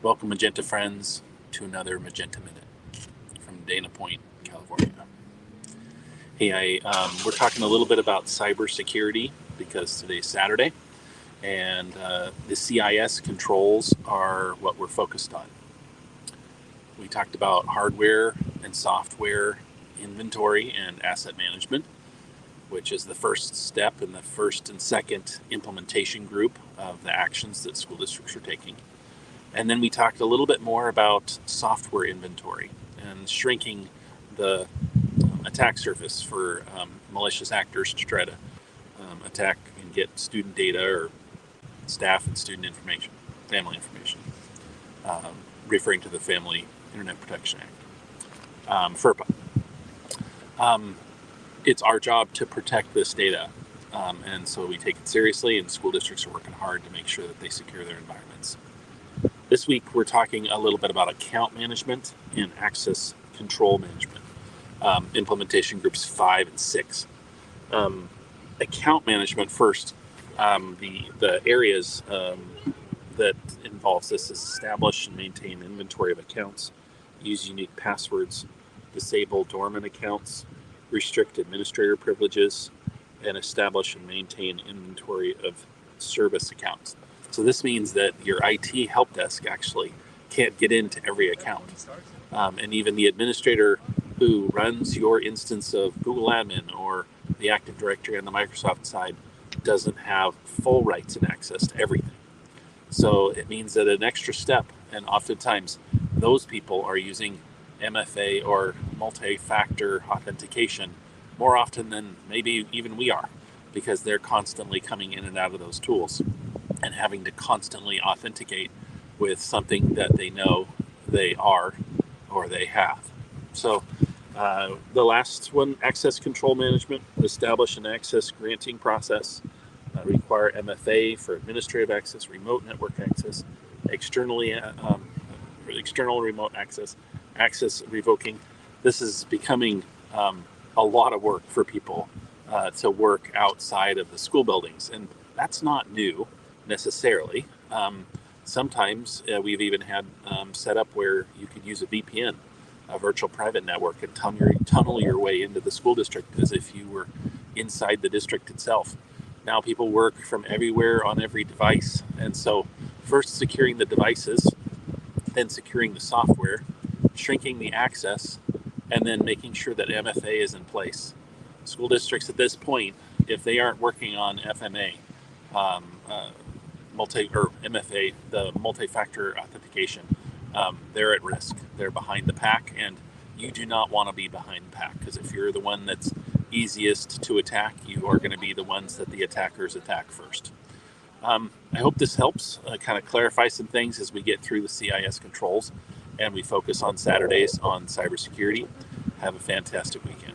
Welcome, Magenta friends, to another Magenta Minute from Dana Point, California. Hey, we're talking a little bit about cybersecurity because today's Saturday, and the CIS controls are what we're focused on. We talked about hardware and software inventory and asset management, which is the first step in the first and second implementation group of the actions that school districts are taking. And then we talked a little bit more about software inventory and shrinking the attack surface for malicious actors to try to attack and get student data or staff and student information, family information, referring to the Family Internet Protection Act, FERPA. It's our job to protect this data, and so we take it seriously, and school districts are working hard to make sure that they secure their environments. This week, we're talking a little bit about account management and access control management, implementation groups 5 and 6. Account management first, the areas that involves this is establish and maintain inventory of accounts, use unique passwords, disable dormant accounts, restrict administrator privileges, and establish and maintain inventory of service accounts. So this means that your IT help desk actually can't get into every account. And even the administrator who runs your instance of Google Admin or the Active Directory on the Microsoft side doesn't have full rights and access to everything. So it means that an extra step, and oftentimes those people are using MFA or multi-factor authentication more often than maybe even we are, because they're constantly coming in and out of those tools and having to constantly authenticate with something that they know they are or they have. So the last one, access control management, establish an access granting process, require MFA for administrative access, remote network access, external remote access, access revoking. This is becoming a lot of work for people to work outside of the school buildings, and that's not new necessarily. Sometimes we've even had set up where you could use a VPN, a virtual private network, and tunnel your way into the school district as if you were inside the district itself. Now people work from everywhere on every device, and so first securing the devices, then securing the software, shrinking the access, and then making sure that MFA is in place. School districts at this point, if they aren't working on FMA, MFA, the multi-factor authentication, they're at risk. They're behind the pack, and you do not want to be behind the pack, because if you're the one that's easiest to attack, you are going to be the ones that the attackers attack first. I hope this helps kind of clarify some things as we get through the CIS controls and we focus on Saturdays on cybersecurity. Have a fantastic weekend.